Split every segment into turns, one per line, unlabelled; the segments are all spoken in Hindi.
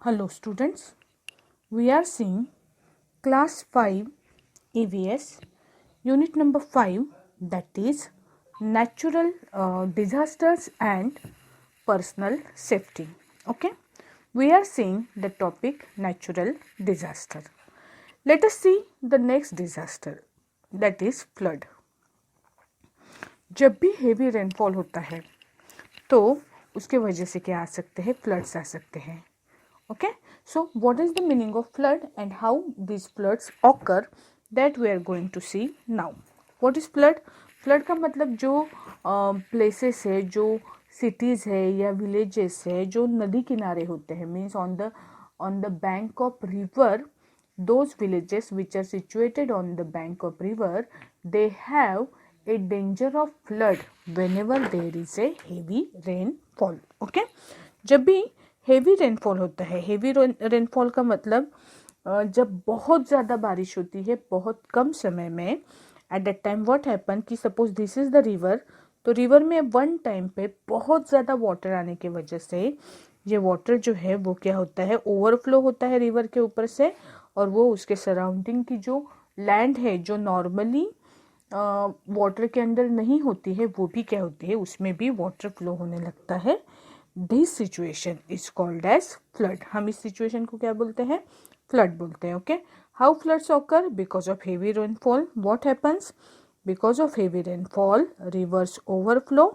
Hello students, we are seeing class 5 EVS unit number 5, that is natural disasters and personal safety. Okay, we are seeing the topic natural disaster. Let us see the next disaster, that is flood. जब भी हेवी रेनफॉल होता है तो उसके वजह से क्या आ सकते हैं, फ्लड्स आ सकते हैं. Okay, so what is the meaning of flood and how these floods occur, that we are going to see now. What is flood? Flood का मतलब जो प्लेसेस है, जो सिटीज़ है या विलेजेस है जो नदी किनारे होते हैं, means on the bank of river, those villages which are situated on the bank of river, they have a danger of flood whenever there is a heavy rainfall. Okay, जब भी हेवी रेनफॉल होता है, हेवी रेनफॉल का मतलब जब बहुत ज़्यादा बारिश होती है बहुत कम समय में, at that time what happen कि suppose this is the river, तो रिवर में वन टाइम पे बहुत ज़्यादा वाटर आने की वजह से ये वाटर जो है वो क्या होता है, ओवरफ्लो होता है रिवर के ऊपर से, और वो उसके सराउंडिंग की जो लैंड है जो नॉर्मली वाटर के अंदर नहीं होती है वो भी क्या होती है, उसमें भी वाटर फ्लो होने लगता है. This situation is called as flood. हम इस सिचुएशन को क्या बोलते हैं, फ्लड बोलते हैं. Okay, how floods occur? Because of heavy rainfall. What happens? Because of heavy rainfall reverse overflow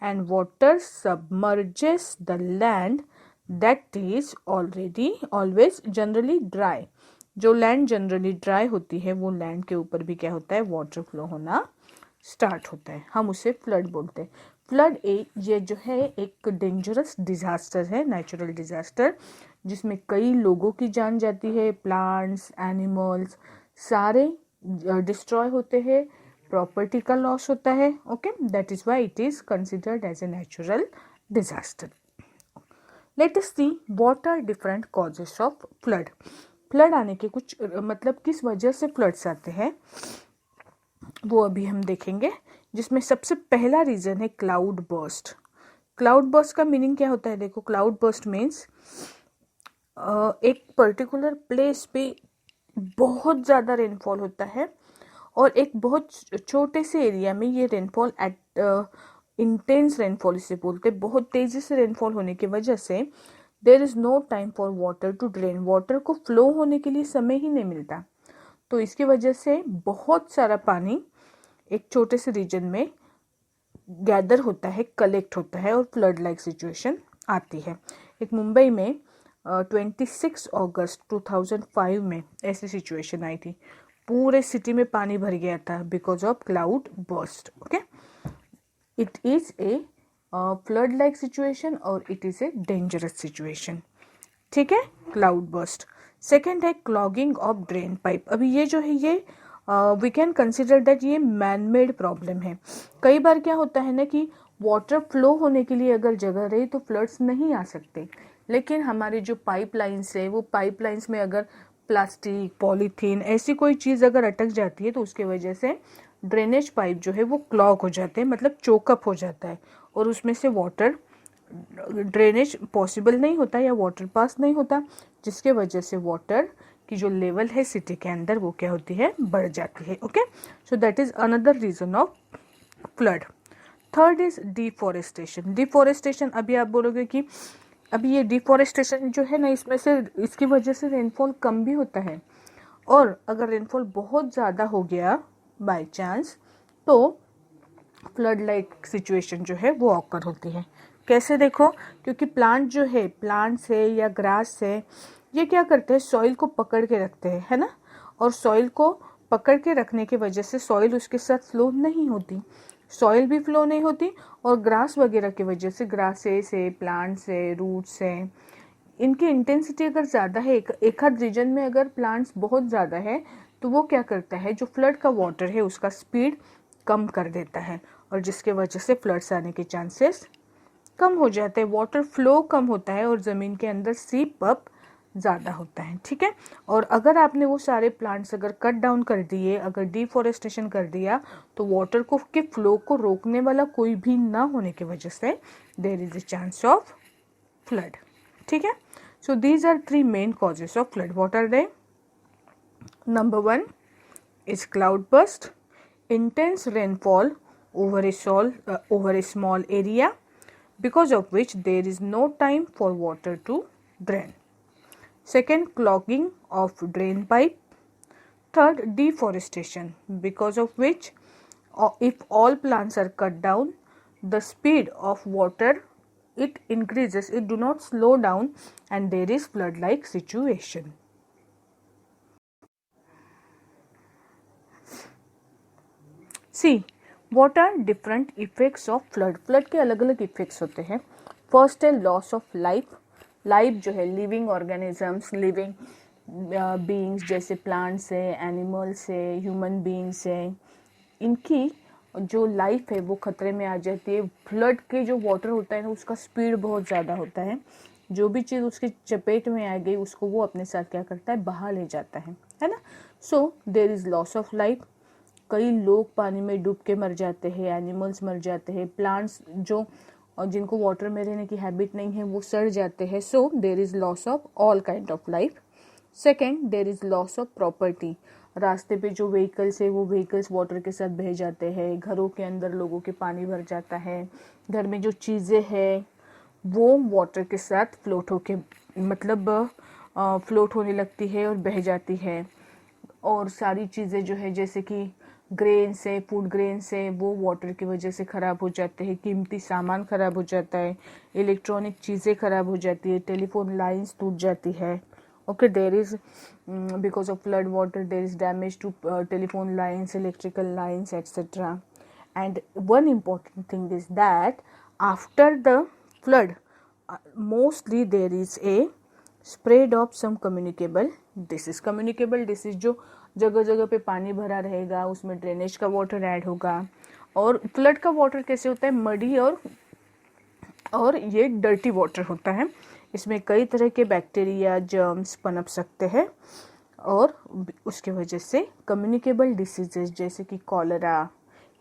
and water submerges the land that is already always generally dry. जो लैंड जनरली ड्राई होती है वो लैंड के ऊपर भी क्या होता है, वाटर फ्लो होना स्टार्ट होता है, हम उसे फ्लड बोलते हैं. फ्लड ये जो है एक डेंजरस डिजास्टर है, नेचुरल डिजास्टर, जिसमें कई लोगों की जान जाती है, प्लांट्स एनिमल्स सारे डिस्ट्रॉय होते हैं, प्रॉपर्टी का लॉस होता है. Okay, that is why it is considered as a natural disaster. Let us see what are different causes of flood. Flood आने के कुछ मतलब किस वजह से फ्लड्स आते हैं वो अभी हम देखेंगे, जिसमें सबसे पहला रीजन है क्लाउड बर्स्ट. क्लाउड बर्स्ट का मीनिंग क्या होता है? देखो, क्लाउड बर्स्ट मीन्स एक पर्टिकुलर प्लेस पे बहुत ज़्यादा रेनफॉल होता है और एक बहुत छोटे से एरिया में ये रेनफॉल एट इंटेंस रेनफॉल इसे बोलते हैं, बहुत तेज़ी से रेनफॉल होने की वजह से there is no time for water to drain. Water को फ्लो होने के लिए समय ही नहीं मिलता, तो इसकी वजह से बहुत सारा पानी एक छोटे से रीजन में गैदर होता है, कलेक्ट होता है और फ्लड लाइक सिचुएशन आती है. एक मुंबई में 26 अगस्त 2005 में ऐसी सिचुएशन आई थी, पूरे सिटी में पानी भर गया था because of cloud burst. Okay, it is a flood like situation और it is a dangerous situation. ठीक है, क्लाउड बर्स्ट. सेकेंड है क्लॉगिंग ऑफ ड्रेन पाइप. अभी ये जो है ये वी कैन कंसिडर दैट ये मैन मेड प्रॉब्लम है. कई बार क्या होता है ना कि वाटर फ्लो होने के लिए अगर जगह रही तो फ्लड्स नहीं आ सकते, लेकिन हमारे जो पाइपलाइंस है वो पाइपलाइंस में अगर प्लास्टिक पॉलीथीन ऐसी कोई चीज़ अगर अटक जाती है तो उसके वजह से ड्रेनेज पाइप जो है वो क्लॉग हो जाते हैं, मतलब चोकअप हो जाता है और उसमें से वाटर ड्रेनेज पॉसिबल नहीं होता या वाटर पास नहीं होता, जिसके वजह से वाटर की जो लेवल है सिटी के अंदर वो क्या होती है, बढ़ जाती है. Okay, so that is another reason of flood. Third is deforestation. Deforestation, अभी आप बोलोगे कि अभी ये डिफॉरेस्टेशन जो है ना, इसमें से इसकी वजह से रेनफॉल कम भी होता है, और अगर रेनफॉल बहुत ज़्यादा हो गया बाय चांस तो फ्लड लाइक सिचुएशन जो है वो ऑकर होती है. कैसे? देखो, क्योंकि प्लांट जो है, प्लांट्स है या ग्रास है, ये क्या करते हैं, सॉइल को पकड़ के रखते हैं, है ना, और सॉइल को पकड़ के रखने की वजह से सॉइल उसके साथ फ्लो नहीं होती, सॉइल भी फ्लो नहीं होती, और ग्रास वगैरह की वजह से, ग्रासेस है, प्लांट्स है, रूट्स है, इनकी इंटेंसिटी अगर ज़्यादा है, एक आध रीजन में अगर प्लांट्स बहुत ज़्यादा है तो वो क्या करता है, जो फ्लड का वाटर है उसका स्पीड कम कर देता है, और जिसके वजह से फ्लड्स आने के चांसेस कम हो जाते हैं, वाटर फ्लो कम होता है और ज़मीन के अंदर सीप अप ज़्यादा होता है. ठीक है, और अगर आपने वो सारे प्लांट्स अगर कट डाउन कर दिए, अगर डिफॉरेस्टेशन कर दिया, तो वाटर को के फ्लो को रोकने वाला कोई भी ना होने की वजह से there is a chance of flood. ठीक है, So these are three main causes of flood. What are they? Number one is cloudburst, intense rainfall over a small area, because of which there is no time for water to drain. Second, clogging of drain pipe. Third, deforestation, because of which if all plants are cut down, the speed of water it increases, it do not slow down, and there is flood like situation. See, what are different effects of flood? Flood के अलग अलग इफेक्ट्स होते हैं. फर्स्ट है लॉस ऑफ लाइफ. लाइफ जो है लिविंग ऑर्गेनिजम्स, लिविंग बीइंग्स जैसे प्लांट्स है, एनिमल्स है, ह्यूमन बीइंग्स है, इनकी जो लाइफ है वो खतरे में आ जाती है. फ्लड के जो वाटर होता है ना उसका स्पीड बहुत ज़्यादा होता है. जो भी चीज़ उसके चपेट में आ गई उसको वो अपने साथ क्या करता है, बहा ले जाता है ना. So there is loss of life. कई लोग पानी में डूब के मर जाते हैं, एनिमल्स मर जाते हैं, प्लांट्स जो और जिनको वाटर में रहने की हैबिट नहीं है वो सड़ जाते हैं. So there is loss of all kind of life. Second, there is loss of property. रास्ते पे जो व्हीकल्स है वो व्हीकल्स वाटर के साथ बह जाते हैं. घरों के अंदर लोगों के पानी भर जाता है. घर में जो चीज़ें हैं वो वाटर के साथ फ्लोट होके मतलब फ्लोट होने लगती है और बह जाती है. और सारी चीज़ें जो है जैसे कि ग्रेन्स है, फूड ग्रेन्स है, वो वाटर की वजह से ख़राब हो जाते हैं. कीमती सामान ख़राब हो जाता है. इलेक्ट्रॉनिक चीज़ें ख़राब हो जाती है. टेलीफोन लाइंस टूट जाती है. Okay, there is because of flood water there is damage to telephone lines, electrical lines, etc. And one important thing is that after the flood mostly there is a spread of some communicable disease. Communicable disease जो जगह जगह पे पानी भरा रहेगा उसमें ड्रेनेज का वाटर ऐड होगा. और फ्लड का वाटर कैसे होता है, मडी और ये डर्टी वाटर होता है. इसमें कई तरह के बैक्टीरिया, जर्म्स पनप सकते हैं और उसके वजह से कम्युनिकेबल डिसीजेस जैसे कि कॉलरा,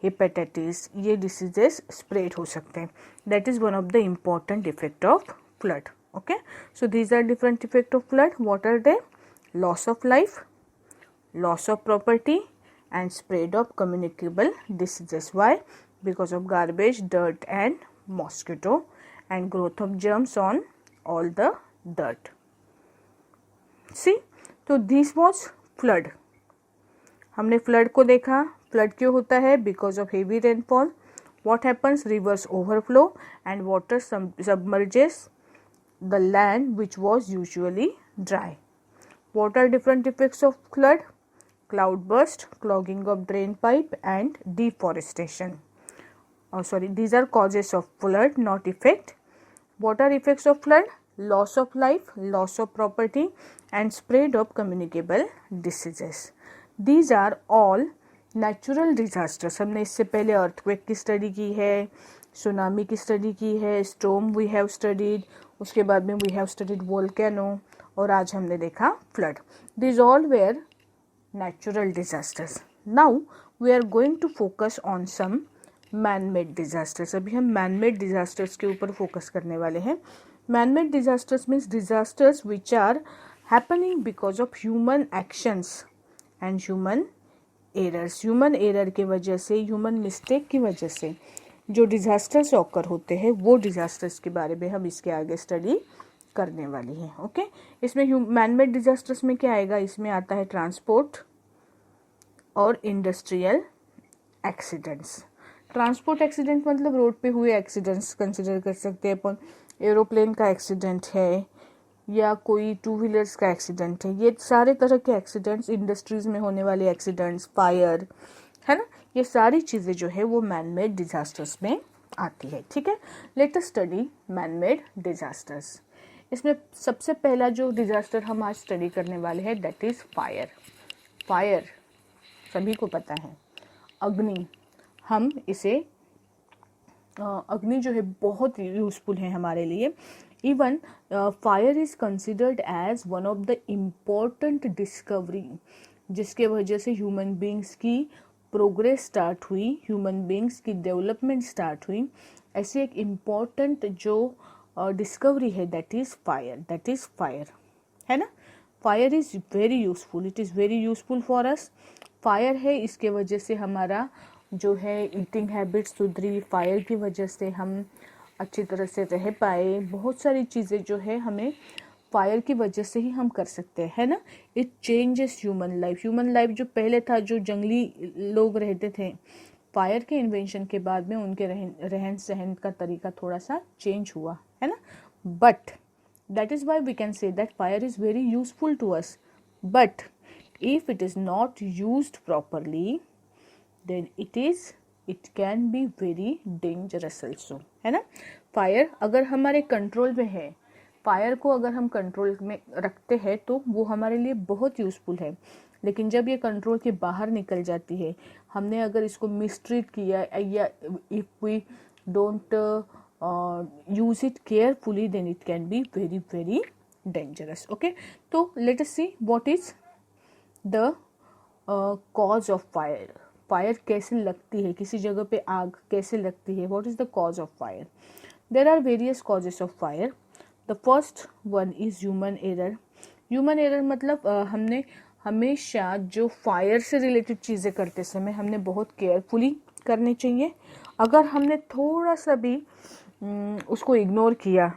हेपेटाइटिस, ये डिसीजेस स्प्रेड हो सकते हैं. That is one of the important effect of flood. Okay, so these are different effect of flood. What are they? Loss of life, loss of property and spread of communicable diseases. Why? Because of garbage, dirt and mosquito and growth of germs on all the dirt. See, तो this was flood. हमने flood को देखा. flood क्यों होता है? Because of heavy rainfall. What happens? Rivers overflow and water submerges the land which was usually dry. What are different effects of flood? Cloudburst, clogging of drain pipe and deforestation. These are causes of flood, not effect. What are effects of flood? Loss of life, loss of property and spread of communicable diseases. These are all natural disasters. हमने इससे पहले earthquake की स्टडी की है, सुनामी की स्टडी की है, storm we have studied, उसके बाद में we have studied volcano और आज हमने देखा flood. These all were natural disasters. Now we are going to focus on some man-made disasters. अभी हम man-made disasters के ऊपर फोकस करने वाले हैं. Man-made disasters means disasters which are happening because of human actions and human errors. Human error की वजह से, human mistake की वजह से जो disasters occur होते हैं वो disasters के बारे में हम इसके आगे स्टडी करने वाली है. ओके, इसमें मैनमेड डिजास्टर्स में क्या आएगा? इसमें आता है ट्रांसपोर्ट और इंडस्ट्रियल एक्सीडेंट्स. ट्रांसपोर्ट एक्सीडेंट मतलब रोड पे हुए एक्सीडेंट्स कंसिडर कर सकते हैं अपन. एरोप्लेन का एक्सीडेंट है या कोई टू व्हीलर्स का एक्सीडेंट है. ये सारे तरह के एक्सीडेंट्स, इंडस्ट्रीज में होने वाले एक्सीडेंट्स, फायर, है ना, ये सारी चीज़ें जो है वो मैनमेड डिजास्टर्स में आती है. ठीक है, let us study manmade disasters. इसमें सबसे पहला जो डिजास्टर हम आज स्टडी करने वाले हैं दैट इज़ फायर. फायर सभी को पता है, अग्नि. हम इसे अग्नि जो है बहुत यूजफुल है हमारे लिए. Even fire is considered as one of the important discovery जिसके वजह से ह्यूमन बींग्स की प्रोग्रेस स्टार्ट हुई, ह्यूमन बींग्स की डेवलपमेंट स्टार्ट हुई. ऐसी एक इम्पॉर्टेंट जो डिस्कवरी है दैट इज़ फायर, है ना. Fire is very useful, it is very useful for us. Fire है, इसके वजह से हमारा जो है ईटिंग हैबिट्स सुधरी. फायर की वजह से हम अच्छी तरह से रह पाए. बहुत सारी चीज़ें जो है हमें फायर की वजह से ही हम कर सकते हैं, है ना. इट चेंजेस ह्यूमन लाइफ जो पहले था, जो जंगली लोग रहते थे, फायर के इन्वेंशन के बाद में उनके रहन सहन का तरीका थोड़ा सा चेंज हुआ, है ना. But that is why we can say that fire is very useful to us. But if it is not used properly then it can be very dangerous also, है ना. फायर अगर हमारे कंट्रोल में है, फायर को अगर हम कंट्रोल में रखते हैं तो वो हमारे लिए बहुत यूज़फुल है. लेकिन जब ये कंट्रोल के बाहर निकल जाती है, हमने अगर इसको मिसट्रीट किया या if we don't use it carefully then it can be very very dangerous. Okay, तो let us see what is the cause of fire. Fire कैसे लगती है, किसी जगह पे आग कैसे लगती है, what is the cause of fire. There are various causes of fire. The first one is human error. Human error मतलब हमने हमेशा जो फायर से रिलेटेड चीज़ें करते समय हमने बहुत केयरफुली करनी चाहिए. अगर हमने थोड़ा सा भी उसको इग्नोर किया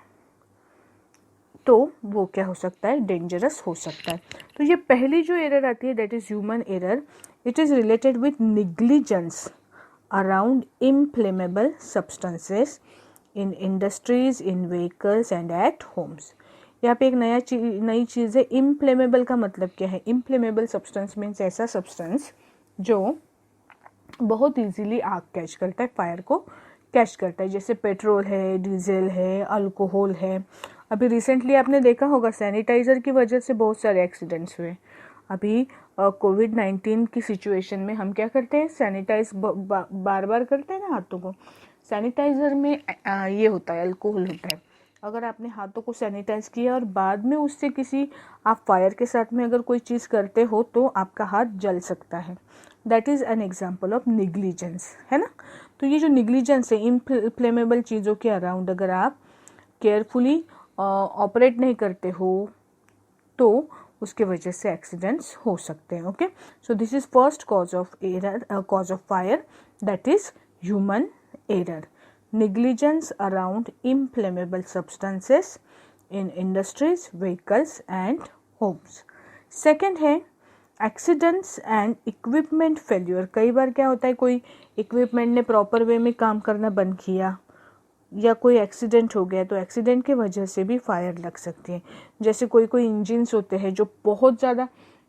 तो वो क्या हो सकता है, डेंजरस हो सकता है. तो ये पहली जो एरर आती है that is human error. It is related with negligence around inflammable substances in industries, in vehicles and at homes. यहाँ पे एक नई चीज़ है. इम्फ्लेमेबल का मतलब क्या है. इम्फ्लेमेबल सब्सटेंस मीन्स ऐसा सब्सटेंस जो बहुत इजीली आग कैच करता है, फायर को कैच करता है. जैसे पेट्रोल है, डीजल है, अल्कोहल है. अभी रिसेंटली आपने देखा होगा सैनिटाइज़र की वजह से बहुत सारे एक्सीडेंट्स हुए. अभी कोविड-19 की सिचुएशन में हम क्या करते हैं, सैनिटाइज बार बार करते हैं ना हाथों को. सैनिटाइज़र में ये होता है, अल्कोहल होता है. अगर आपने हाथों को सैनिटाइज किया और बाद में उससे किसी आप फायर के साथ में अगर कोई चीज़ करते हो तो आपका हाथ जल सकता है. That is an example of negligence, है ना. तो ये जो निग्लिजेंस है इनफ्लेमेबल चीज़ों के अराउंड अगर आप केयरफुली ऑपरेट नहीं करते हो तो उसके वजह से एक्सीडेंट्स हो सकते हैं. Okay, so this is first cause of error, cause of fire, that is human error. negligence around inflammable substances in industries, vehicles and homes. Second है accidents and equipment failure. कई बार क्या होता है, कोई इक्विपमेंट ने प्रॉपर वे में काम करना बंद किया या कोई एक्सीडेंट हो गया तो एक्सीडेंट की वजह से भी फायर लग सकती है. जैसे कोई इंजिन्स होते हैं जो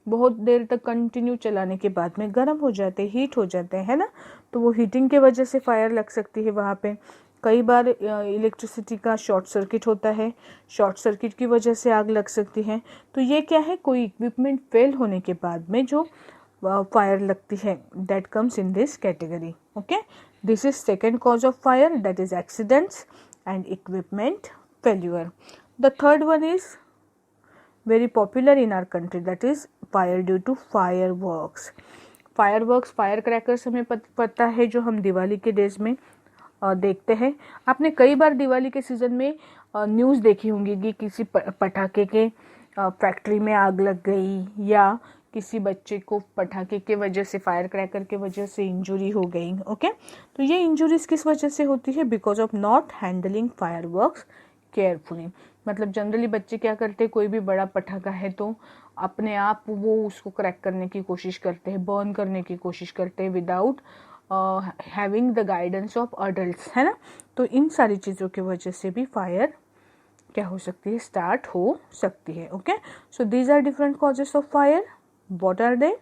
बहुत देर तक कंटिन्यू चलाने के बाद में गर्म हो जाते हैं, हीट हो जाते हैं, है ना. तो वो हीटिंग के वजह से फायर लग सकती है वहाँ पे. कई बार इलेक्ट्रिसिटी का शॉर्ट सर्किट होता है, शॉर्ट सर्किट की वजह से आग लग सकती है. तो ये क्या है, कोई इक्विपमेंट फेल होने के बाद में जो फायर लगती है, that comes in this category. Okay, this is second cause of fire, that is accidents and equipment failure. The third one is very popular in our country, that is fire due to fireworks. Fire crackers हमें पता है जो हम दिवाली के डेज में देखते हैं. आपने कई बार दिवाली के सीजन में न्यूज़ देखी होंगी कि किसी पटाखे के फैक्ट्री में आग लग गई या किसी बच्चे को पटाखे के वजह से, फायर क्रैकर के वजह से इंजुरी हो गई. ओके, तो ये इंजुरीज किस वजह से होती है, because of not handling fireworks carefully. मतलब जनरली बच्चे क्या करते हैं, कोई भी बड़ा पटाखा है तो अपने आप वो उसको क्रैक करने की कोशिश करते हैं, बर्न करने की कोशिश करते हैं without having the guidance of adults, है ना. तो इन सारी चीज़ों की वजह से भी फायर क्या हो सकती है, स्टार्ट हो सकती है. Okay, so these are different causes of fire. What are they?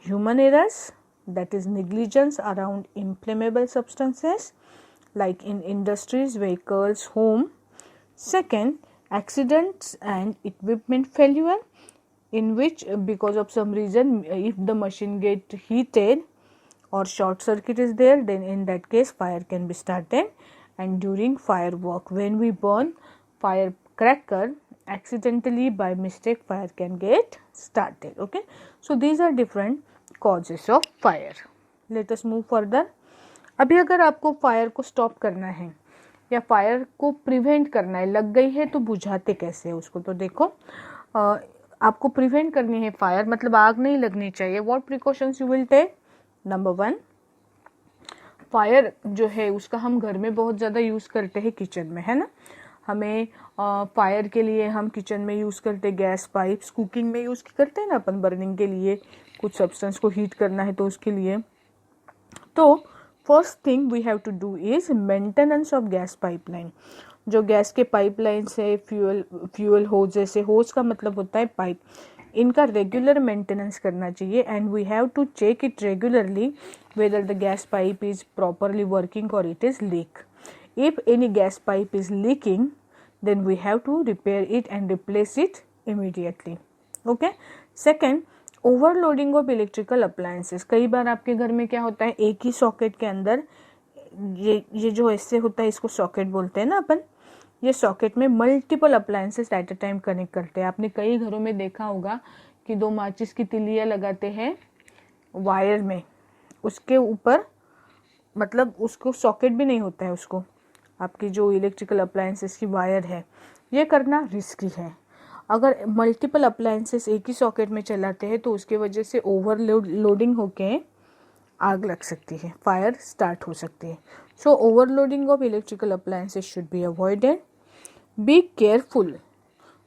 Human errors, that is negligence around inflammable substances like in industries, vehicles, home. Second, accidents and equipment failure, in which because of some reason if the machine get heated or short circuit is there, then in that case fire can be started. And during firework, when we burn firecracker accidentally by mistake, fire can get started. Okay, so these are different causes of fire. Let us move further. अभी अगर आपको फायर को स्टॉप करना है, या फायर को प्रिवेंट करना है, लग गई है तो बुझाते कैसे है उसको। तो देखो आपको प्रिवेंट करनी है फायर, मतलब आग नहीं लगनी चाहिए। What precautions you will take? Number 1, fire जो है उसका हम घर में बहुत ज़्यादा यूज़ करते हैं किचन में, है ना। हमें फायर के लिए हम किचन में यूज़ करते गैस पाइप्स, कुकिंग में यूज़ करते हैं ना अपन, बर्निंग के लिए कुछ सब्सटेंस को हीट करना है तो उसके लिए। तो first thing we have to do is maintenance of gas pipeline. जो गैस के पाइपलाइन से फ्यूल होज, जैसे होज का मतलब होता है पाइप, इनका रेगुलर मेंटेनेंस करना चाहिए। And we have to check it regularly whether the gas pipe is properly working or it is leak. If any gas pipe is leaking, then we have to repair it and replace it immediately. Okay. Second, overloading of electrical appliances. कई बार आपके घर में क्या होता है, एक ही सॉकेट के अंदर ये जो ऐसे होता है इसको सॉकेट बोलते हैं ना अपन, ये सॉकेट में multiple appliances at a time connect करते हैं। आपने कई घरों में देखा होगा कि 2 माचिस की तिलियाँ लगाते हैं वायर में, उसके ऊपर मतलब उसको सॉकेट भी नहीं होता है, उसको आपकी जो इलेक्ट्रिकल अप्लायंसेस की वायर है, ये करना रिस्की है। अगर मल्टीपल अप्लायंसेस एक ही सॉकेट में चलाते हैं तो उसके वजह से ओवरलोडिंग होके आग लग सकती है, फायर स्टार्ट हो सकती है। So overloading of electrical appliances should be avoided. Be careful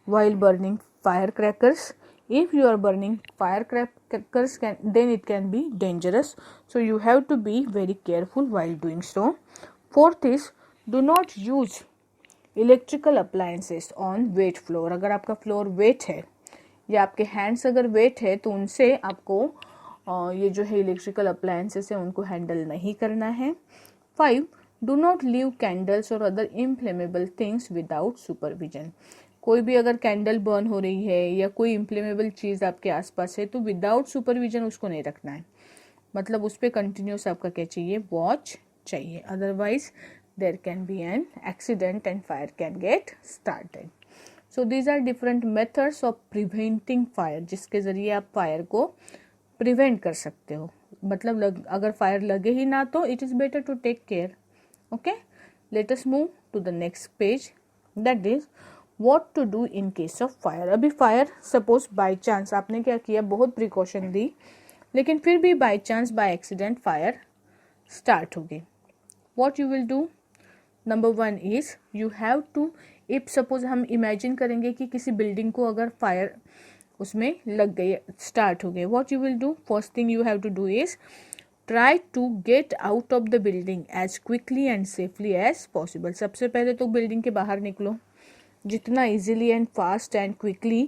while burning firecrackers. If you are burning firecrackers, then it can be dangerous. So you have to be very careful while doing so. Fourth is, do not use electrical appliances on wet floor. अगर आपका फ्लोर वेट है या आपके हैंड्स अगर वेट है तो उनसे आपको ये जो है इलेक्ट्रिकल अप्लायंसेस है उनको हैंडल नहीं करना है। 5, do not leave candles or other inflammable things without supervision. कोई भी अगर कैंडल बर्न हो रही है या कोई इम्प्लेमेबल चीज़ आपके आसपास है तो विदाउट सुपरविजन उसको नहीं रखना है, मतलब उस पर कंटिन्यूस आपका क्या चाहिए, वॉच चाहिए। Otherwise there can be an accident and fire can get started. So these are different methods of preventing fire, जिसके ज़रिए आप फायर को प्रिवेंट कर सकते हो। मतलब अगर फायर लगे ही ना तो it is better to take care. Okay, let us move to the next page, that is What to do in case of fire. अभी फायर सपोज बाई चांस आपने क्या किया, बहुत प्रिकॉशन दी, लेकिन फिर भी by chance by accident fire start हो गई। What you will do? Number 1 is you have to, if suppose हम इमेजिन करेंगे कि किसी बिल्डिंग को अगर फायर उसमें लग गई, स्टार्ट हो गई, what you will do? First thing you have to do is try to get out of the building as quickly and safely as possible. सबसे पहले तो बिल्डिंग के बाहर निकलो, जितना easily and fast and quickly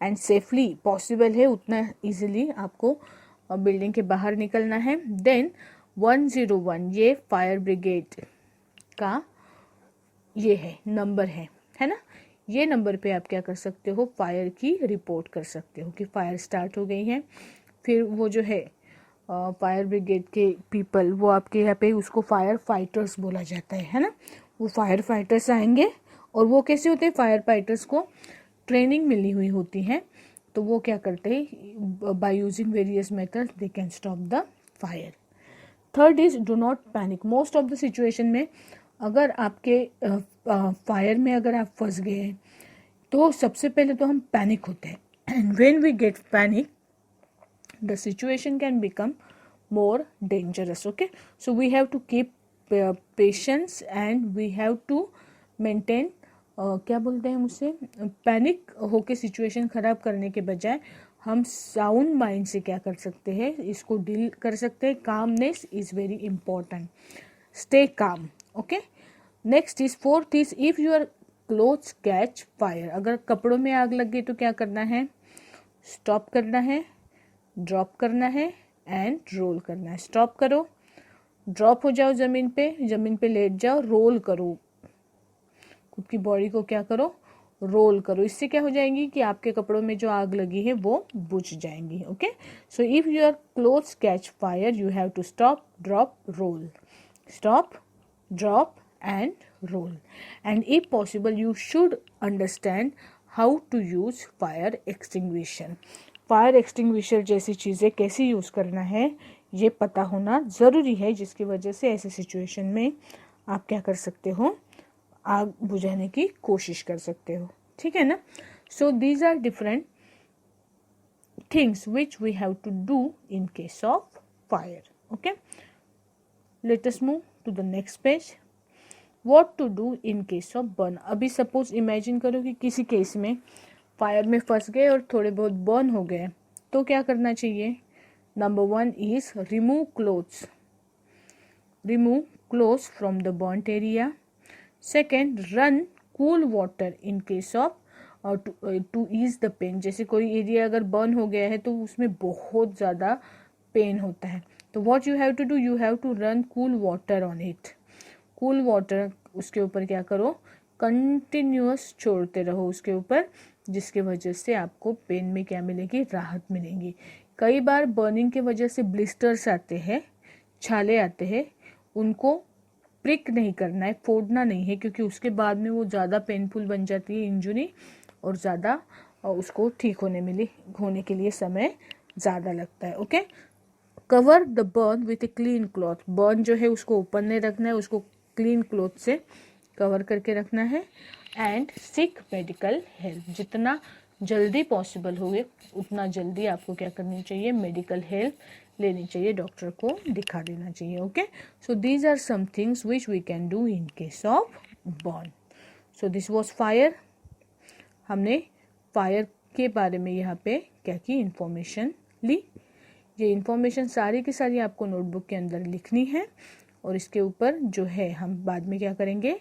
and safely possible है उतना इजीली आपको बिल्डिंग के बाहर निकलना है। देन 101 ये फायर ब्रिगेड का ये है नंबर है ना, ये नंबर पे आप क्या कर सकते हो, फायर की रिपोर्ट कर सकते हो कि फायर स्टार्ट हो गई है। फिर वो जो है फायर ब्रिगेड के पीपल, वो आपके यहाँ पे उसको फायर फाइटर्स बोला जाता है ना, वो फायर फाइटर्स आएंगे और वो कैसे होते हैं, फायर फाइटर्स को ट्रेनिंग मिली हुई होती है, तो वो क्या करते हैं, by using various methods they can stop the fire. Third is do not panic. Most of the situation में अगर आपके फायर में अगर आप फंस गए हैं तो सबसे पहले तो हम पैनिक होते हैं, and when we get panic the situation can become more dangerous. Okay, so we have to keep patience and we have to maintain क्या बोलते हैं मुझसे, पैनिक होके सिचुएशन ख़राब करने के बजाय हम साउंड माइंड से क्या कर सकते हैं, इसको डील कर सकते हैं। Calmness is very important, stay calm. Okay, next is fourth is if your clothes catch fire. अगर कपड़ों में आग लग गई तो क्या करना है, स्टॉप करना है, ड्रॉप करना है एंड रोल करना है। स्टॉप करो, ड्रॉप हो जाओ ज़मीन पे लेट जाओ, रोल करो, खुद की बॉडी को क्या करो, रोल करो। इससे क्या हो जाएंगी कि आपके कपड़ों में जो आग लगी है वो बुझ जाएंगी। Okay, so if your clothes catch fire you have to stop, drop, roll, stop, drop and roll. And if possible you should understand how to use fire extinguisher. Fire extinguisher जैसी चीज़ें कैसे यूज़ करना है ये पता होना ज़रूरी है, जिसकी वजह से ऐसे सिचुएशन में आप क्या कर सकते हो, आग बुझाने की कोशिश कर सकते हो, ठीक है ना। So these are different things which we have to do in case of fire. Okay, let us move to the next page. What to do in case of burn. अभी सपोज इमेजिन करो कि किसी केस में फायर में फंस गए और थोड़े बहुत बर्न हो गए, तो क्या करना चाहिए। Number 1 is remove clothes, remove clothes from the burnt area. Second, run cool water in case of to ease the pain। जैसे कोई एरिया अगर बर्न हो गया है तो उसमें बहुत ज़्यादा पेन होता है, तो what you have to do, you have to run cool water on it। Cool water उसके ऊपर क्या करो, कंटिन्यूअस छोड़ते रहो उसके ऊपर, जिसके वजह से आपको पेन में क्या मिलेगी, राहत मिलेगी। कई बार बर्निंग के वजह से ब्लिस्टर्स आते हैं, छाले आते हैं, उनको प्रिक नहीं करना है, फोड़ना नहीं है, क्योंकि उसके बाद में वो ज़्यादा पेनफुल बन जाती है इंजुरी, और ज़्यादा उसको ठीक होने के लिए समय ज़्यादा लगता है। Okay, cover the burn with a clean cloth. Burn जो है उसको ओपन नहीं रखना है, उसको क्लीन क्लॉथ से कवर करके रखना है। And seek medical help. जितना जल्दी पॉसिबल हो उतना जल्दी आपको क्या करनी चाहिए, मेडिकल हेल्प लेनी चाहिए, डॉक्टर को दिखा देना चाहिए। Okay, so these are some things which we can do in case of burn. So this was fire. हमने फायर के बारे में यहाँ पे क्या की, इंफॉर्मेशन ली। ये इंफॉर्मेशन सारी की सारी आपको नोटबुक के अंदर लिखनी है, और इसके ऊपर जो है हम बाद में क्या करेंगे,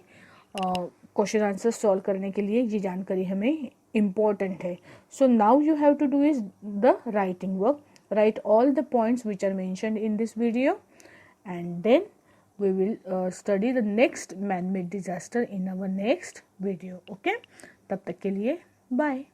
क्वेश्चन आंसर सॉल्व करने के लिए ये जानकारी हमें इम्पोर्टेंट है। So now you have to do is the writing work. Write all the points which are mentioned in this video, and then we will study the next man-made disaster in our next video. Okay, तब तक के लिए bye.